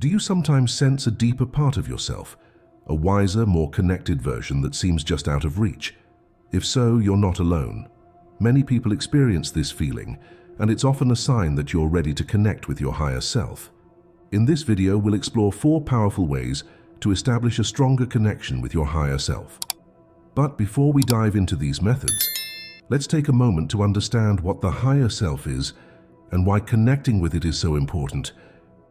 Do you sometimes sense a deeper part of yourself, a wiser, more connected version that seems just out of reach? If so, you're not alone. Many people experience this feeling, and it's often a sign that you're ready to connect with your higher self. In this video, we'll explore 4 powerful ways to establish a stronger connection with your higher self. But before we dive into these methods, let's take a moment to understand what the higher self is and why connecting with it is so important.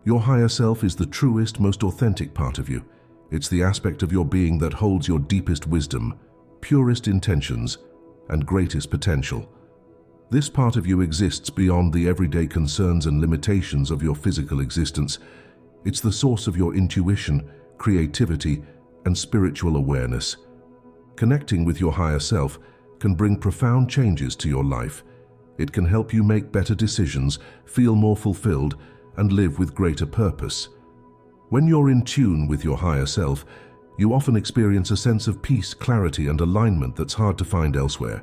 Your higher self is the truest, most authentic part of you. It's the aspect of your being that holds your deepest wisdom, purest intentions, and greatest potential. This part of you exists beyond the everyday concerns and limitations of your physical existence. It's the source of your intuition, creativity, and spiritual awareness. Connecting with your higher self can bring profound changes to your life. It can help you make better decisions, feel more fulfilled, and live with greater purpose. When you're in tune with your higher self, you often experience a sense of peace, clarity, and alignment that's hard to find elsewhere.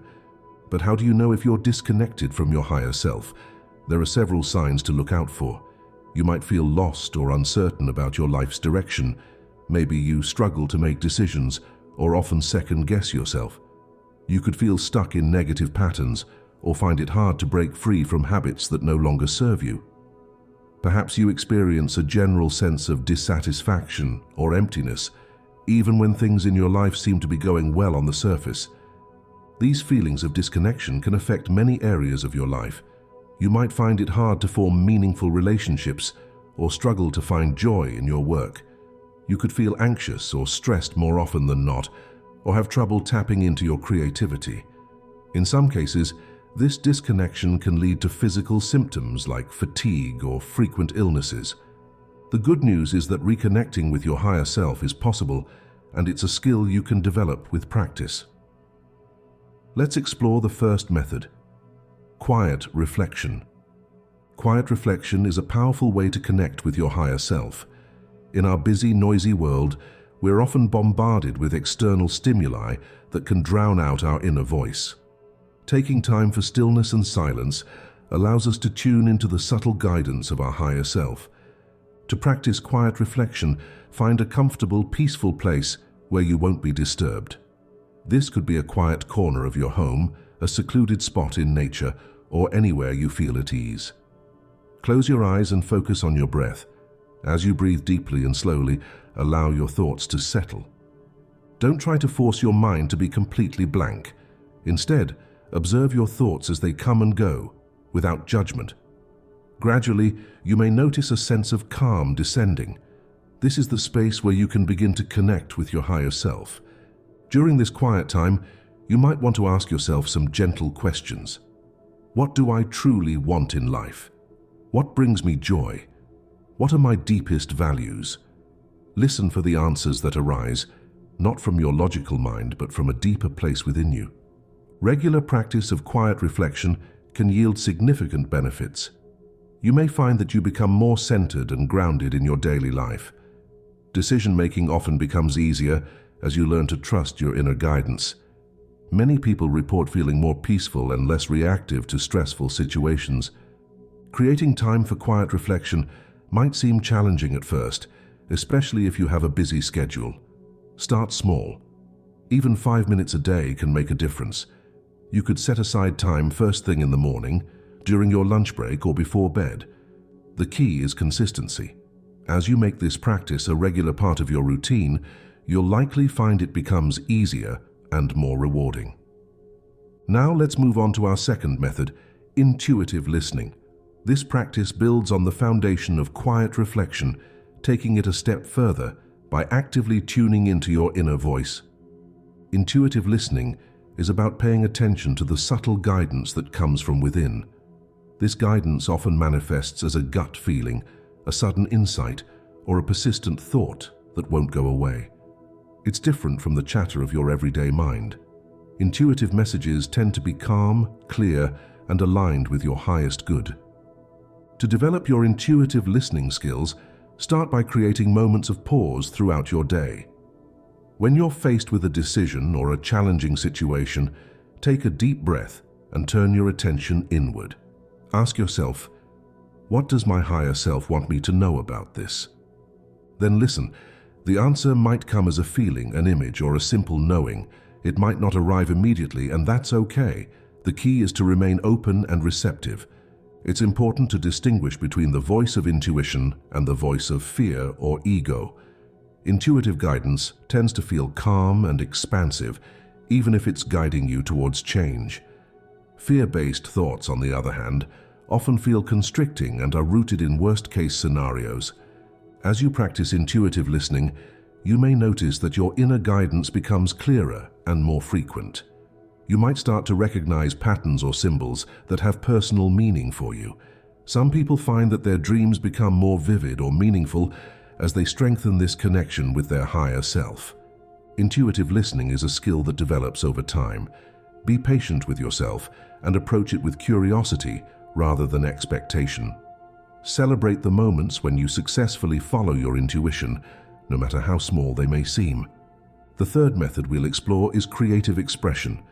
But how do you know if you're disconnected from your higher self? There are several signs to look out for. You might feel lost or uncertain about your life's direction. Maybe you struggle to make decisions or often second-guess yourself. You could feel stuck in negative patterns or find it hard to break free from habits that no longer serve you. Perhaps you experience a general sense of dissatisfaction or emptiness, even when things in your life seem to be going well on the surface. These feelings of disconnection can affect many areas of your life. You might find it hard to form meaningful relationships or struggle to find joy in your work. You could feel anxious or stressed more often than not, or have trouble tapping into your creativity. In some cases, this disconnection can lead to physical symptoms like fatigue or frequent illnesses. The good news is that reconnecting with your higher self is possible, and it's a skill you can develop with practice. Let's explore the first method: quiet reflection. Quiet reflection is a powerful way to connect with your higher self. In our busy, noisy world, we're often bombarded with external stimuli that can drown out our inner voice. Taking time for stillness and silence allows us to tune into the subtle guidance of our higher self. To practice quiet reflection, find a comfortable, peaceful place where you won't be disturbed. This could be a quiet corner of your home, a secluded spot in nature, or anywhere you feel at ease. Close your eyes and focus on your breath. As you breathe deeply and slowly, allow your thoughts to settle. Don't try to force your mind to be completely blank. Instead, observe your thoughts as they come and go, without judgment. Gradually, you may notice a sense of calm descending. This is the space where you can begin to connect with your higher self. During this quiet time, you might want to ask yourself some gentle questions. What do I truly want in life? What brings me joy? What are my deepest values? Listen for the answers that arise, not from your logical mind, but from a deeper place within you. Regular practice of quiet reflection can yield significant benefits. You may find that you become more centered and grounded in your daily life. Decision-making often becomes easier as you learn to trust your inner guidance. Many people report feeling more peaceful and less reactive to stressful situations. Creating time for quiet reflection might seem challenging at first, especially if you have a busy schedule. Start small. Even 5 minutes a day can make a difference. You could set aside time first thing in the morning, during your lunch break, or before bed. The key is consistency. As you make this practice a regular part of your routine, you'll likely find it becomes easier and more rewarding. Now let's move on to our second method, intuitive listening. This practice builds on the foundation of quiet reflection, taking it a step further by actively tuning into your inner voice. Intuitive listening is about paying attention to the subtle guidance that comes from within. This guidance often manifests as a gut feeling, a sudden insight, or a persistent thought that won't go away. It's different from the chatter of your everyday mind. Intuitive messages tend to be calm, clear, and aligned with your highest good. To develop your intuitive listening skills, start by creating moments of pause throughout your day. When you're faced with a decision or a challenging situation, take a deep breath and turn your attention inward. Ask yourself, what does my higher self want me to know about this? Then listen. The answer might come as a feeling, an image, or a simple knowing. It might not arrive immediately, and that's okay. The key is to remain open and receptive. It's important to distinguish between the voice of intuition and the voice of fear or ego. Intuitive guidance tends to feel calm and expansive, even if it's guiding you towards change. Fear-based thoughts, on the other hand, often feel constricting and are rooted in worst-case scenarios. As you practice intuitive listening, you may notice that your inner guidance becomes clearer and more frequent. You might start to recognize patterns or symbols that have personal meaning for you. Some people find that their dreams become more vivid or meaningful as they strengthen this connection with their higher self. Intuitive listening is a skill that develops over time. Be patient with yourself and approach it with curiosity rather than expectation. Celebrate the moments when you successfully follow your intuition, no matter how small they may seem. The third method we'll explore is creative expression.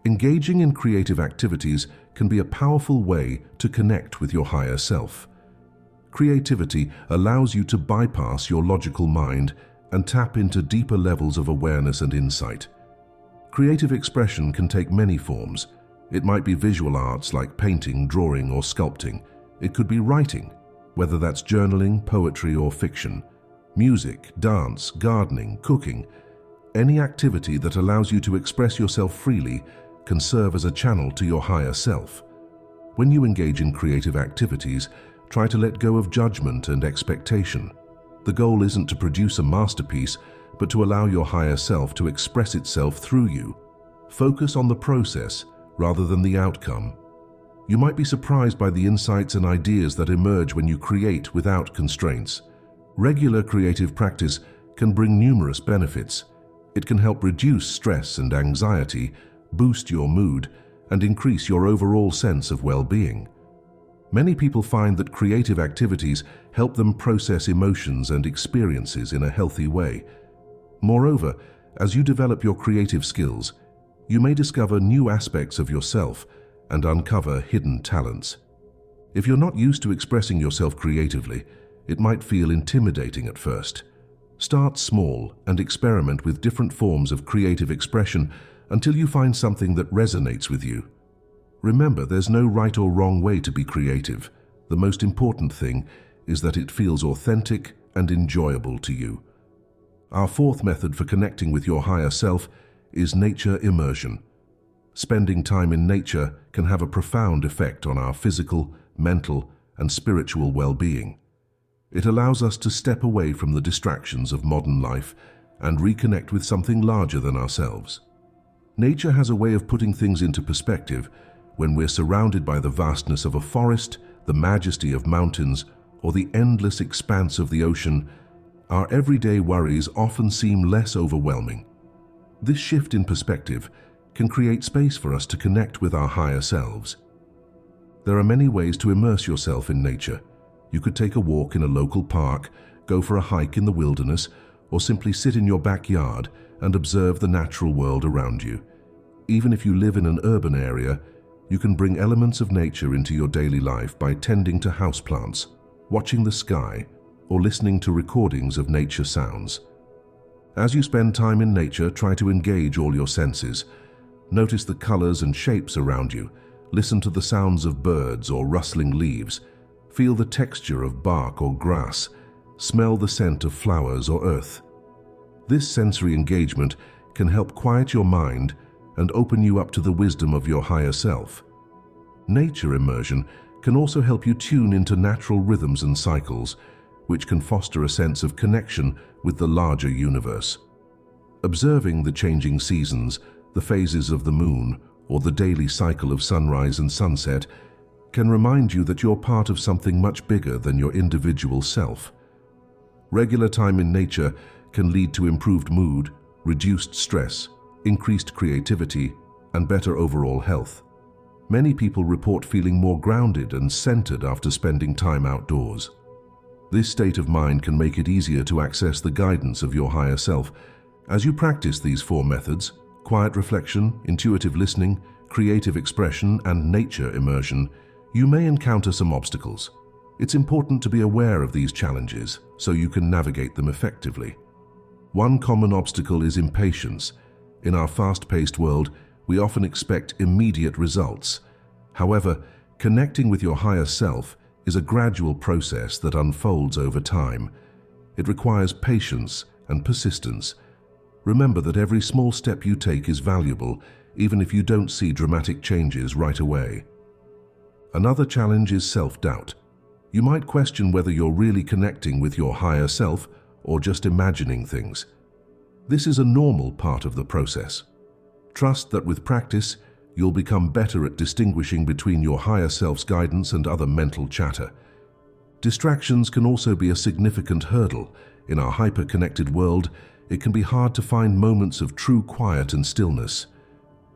Engaging in creative activities can be a powerful way to connect with your higher self. Creativity allows you to bypass your logical mind and tap into deeper levels of awareness and insight. Creative expression can take many forms. It might be visual arts like painting, drawing, or sculpting. It could be writing, whether that's journaling, poetry, or fiction. Music, dance, gardening, cooking. Any activity that allows you to express yourself freely can serve as a channel to your higher self. When you engage in creative activities, try to let go of judgment and expectation. The goal isn't to produce a masterpiece, but to allow your higher self to express itself through you. Focus on the process rather than the outcome. You might be surprised by the insights and ideas that emerge when you create without constraints. Regular creative practice can bring numerous benefits. It can help reduce stress and anxiety, boost your mood, and increase your overall sense of well-being. Many people find that creative activities help them process emotions and experiences in a healthy way. Moreover, as you develop your creative skills, you may discover new aspects of yourself and uncover hidden talents. If you're not used to expressing yourself creatively, it might feel intimidating at first. Start small and experiment with different forms of creative expression until you find something that resonates with you. Remember, there's no right or wrong way to be creative. The most important thing is that it feels authentic and enjoyable to you. Our fourth method for connecting with your higher self is nature immersion. Spending time in nature can have a profound effect on our physical, mental, and spiritual well-being. It allows us to step away from the distractions of modern life and reconnect with something larger than ourselves. Nature has a way of putting things into perspective. When we're surrounded by the vastness of a forest, the majesty of mountains, or the endless expanse of the ocean, our everyday worries often seem less overwhelming. This shift in perspective can create space for us to connect with our higher selves. There are many ways to immerse yourself in nature. You could take a walk in a local park, go for a hike in the wilderness, or simply sit in your backyard and observe the natural world around you. Even if you live in an urban area, you can bring elements of nature into your daily life by tending to houseplants, watching the sky, or listening to recordings of nature sounds. As you spend time in nature, try to engage all your senses. Notice the colors and shapes around you. Listen to the sounds of birds or rustling leaves. Feel the texture of bark or grass. Smell the scent of flowers or earth. This sensory engagement can help quiet your mind and open you up to the wisdom of your higher self. Nature immersion can also help you tune into natural rhythms and cycles, which can foster a sense of connection with the larger universe. Observing the changing seasons, the phases of the moon, or the daily cycle of sunrise and sunset can remind you that you're part of something much bigger than your individual self. Regular time in nature can lead to improved mood, reduced stress, increased creativity, and better overall health. Many people report feeling more grounded and centered after spending time outdoors. This state of mind can make it easier to access the guidance of your higher self. As you practice these four methods, quiet reflection, intuitive listening, creative expression, and nature immersion, you may encounter some obstacles. It's important to be aware of these challenges so you can navigate them effectively. One common obstacle is impatience. In our fast-paced world, we often expect immediate results. However, connecting with your higher self is a gradual process that unfolds over time. It requires patience and persistence. Remember that every small step you take is valuable, even if you don't see dramatic changes right away. Another challenge is self-doubt. You might question whether you're really connecting with your higher self or just imagining things. This is a normal part of the process. Trust that with practice, you'll become better at distinguishing between your higher self's guidance and other mental chatter. Distractions can also be a significant hurdle. In our hyper-connected world, it can be hard to find moments of true quiet and stillness.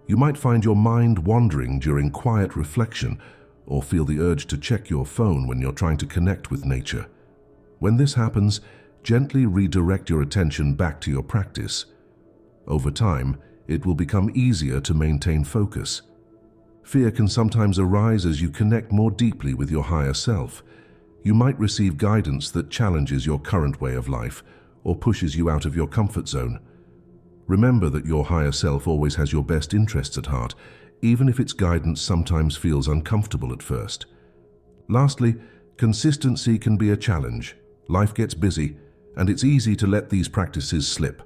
You might find your mind wandering during quiet reflection or feel the urge to check your phone when you're trying to connect with nature. When this happens, gently redirect your attention back to your practice. Over time, it will become easier to maintain focus. Fear can sometimes arise as you connect more deeply with your higher self. You might receive guidance that challenges your current way of life or pushes you out of your comfort zone. Remember that your higher self always has your best interests at heart, even if its guidance sometimes feels uncomfortable at first. Lastly, consistency can be a challenge. Life gets busy, and it's easy to let these practices slip.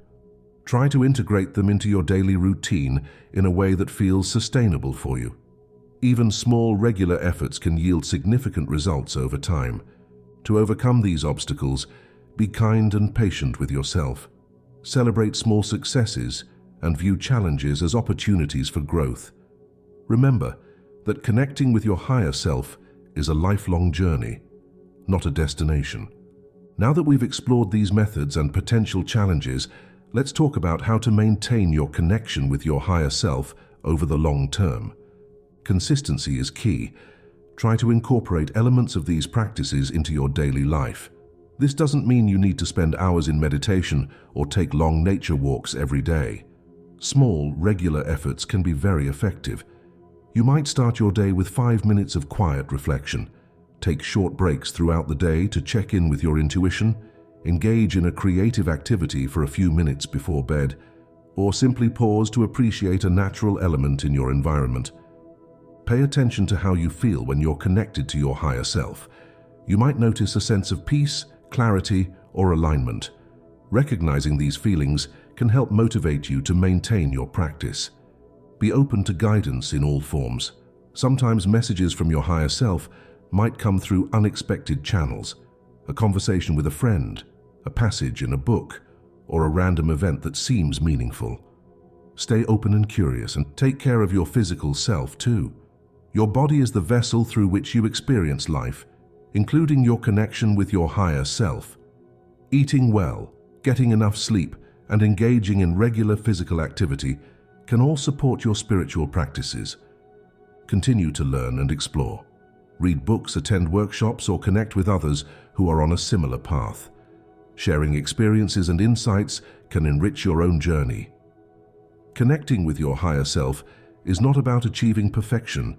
Try to integrate them into your daily routine in a way that feels sustainable for you. Even small, regular efforts can yield significant results over time. To overcome these obstacles, be kind and patient with yourself. Celebrate small successes and view challenges as opportunities for growth. Remember that connecting with your higher self is a lifelong journey, not a destination. Now that we've explored these methods and potential challenges, let's talk about how to maintain your connection with your higher self over the long term. Consistency is key. Try to incorporate elements of these practices into your daily life. This doesn't mean you need to spend hours in meditation or take long nature walks every day. Small, regular efforts can be very effective. You might start your day with 5 minutes of quiet reflection. Take short breaks throughout the day to check in with your intuition, engage in a creative activity for a few minutes before bed, or simply pause to appreciate a natural element in your environment. Pay attention to how you feel when you're connected to your higher self. You might notice a sense of peace, clarity, or alignment. Recognizing these feelings can help motivate you to maintain your practice. Be open to guidance in all forms. Sometimes messages from your higher self might come through unexpected channels, a conversation with a friend, a passage in a book, or a random event that seems meaningful. Stay open and curious, and take care of your physical self too. Your body is the vessel through which you experience life, including your connection with your higher self. Eating well, getting enough sleep, and engaging in regular physical activity can all support your spiritual practices. Continue to learn and explore. Read books, attend workshops, or connect with others who are on a similar path. Sharing experiences and insights can enrich your own journey. Connecting with your higher self is not about achieving perfection.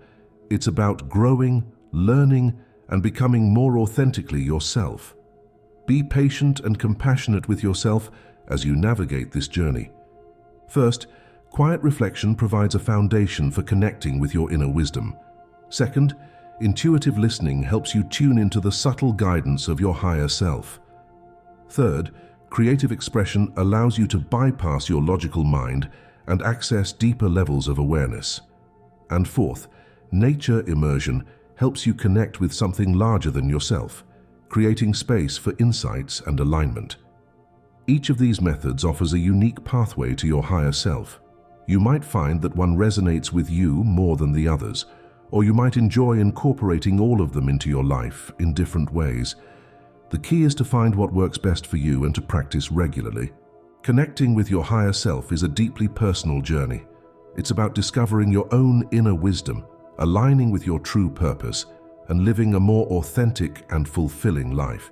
It's about growing, learning, and becoming more authentically yourself. Be patient and compassionate with yourself as you navigate this journey. First, quiet reflection provides a foundation for connecting with your inner wisdom. Second, intuitive listening helps you tune into the subtle guidance of your higher self. Third, creative expression allows you to bypass your logical mind and access deeper levels of awareness. And fourth, nature immersion helps you connect with something larger than yourself, creating space for insights and alignment. Each of these methods offers a unique pathway to your higher self. You might find that one resonates with you more than the others, or you might enjoy incorporating all of them into your life in different ways. The key is to find what works best for you and to practice regularly. Connecting with your higher self is a deeply personal journey. It's about discovering your own inner wisdom, aligning with your true purpose, and living a more authentic and fulfilling life.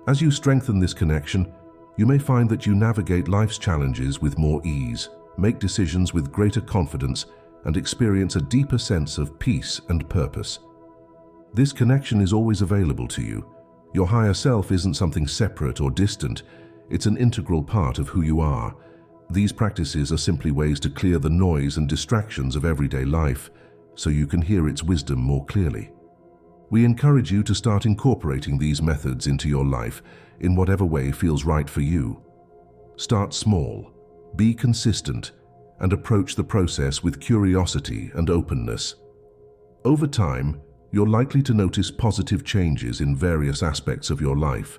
As you strengthen this connection, you may find that you navigate life's challenges with more ease, make decisions with greater confidence, and experience a deeper sense of peace and purpose. This connection is always available to you. Your higher self isn't something separate or distant. It's an integral part of who you are. These practices are simply ways to clear the noise and distractions of everyday life so you can hear its wisdom more clearly. We encourage you to start incorporating these methods into your life in whatever way feels right for you. Start small, be consistent, and approach the process with curiosity and openness. Over time, you're likely to notice positive changes in various aspects of your life.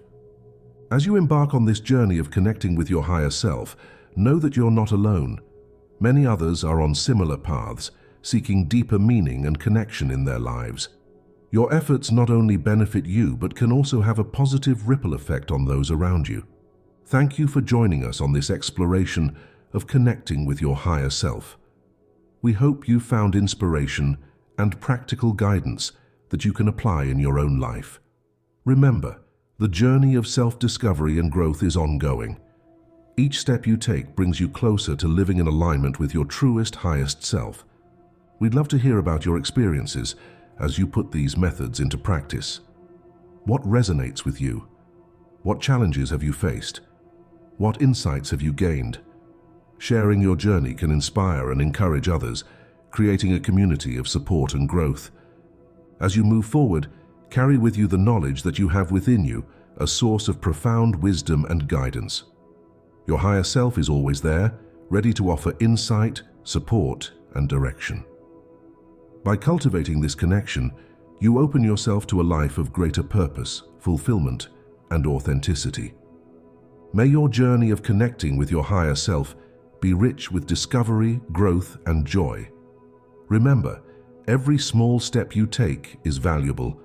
As you embark on this journey of connecting with your higher self, know that you're not alone. Many others are on similar paths, seeking deeper meaning and connection in their lives. Your efforts not only benefit you, but can also have a positive ripple effect on those around you. Thank you for joining us on this exploration of connecting with your higher self. We hope you found inspiration and practical guidance that you can apply in your own life. Remember, the journey of self-discovery and growth is ongoing. Each step you take brings you closer to living in alignment with your truest, highest self. We'd love to hear about your experiences as you put these methods into practice. What resonates with you? What challenges have you faced? What insights have you gained? Sharing your journey can inspire and encourage others, creating a community of support and growth. As you move forward, carry with you the knowledge that you have within you, a source of profound wisdom and guidance. Your higher self is always there, ready to offer insight, support, and direction. By cultivating this connection, you open yourself to a life of greater purpose, fulfillment, and authenticity. May your journey of connecting with your higher self be rich with discovery, growth, and joy. Remember, every small step you take is valuable.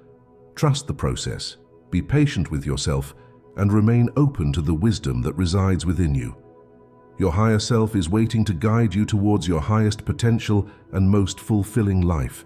Trust the process, be patient with yourself, and remain open to the wisdom that resides within you. Your higher self is waiting to guide you towards your highest potential and most fulfilling life.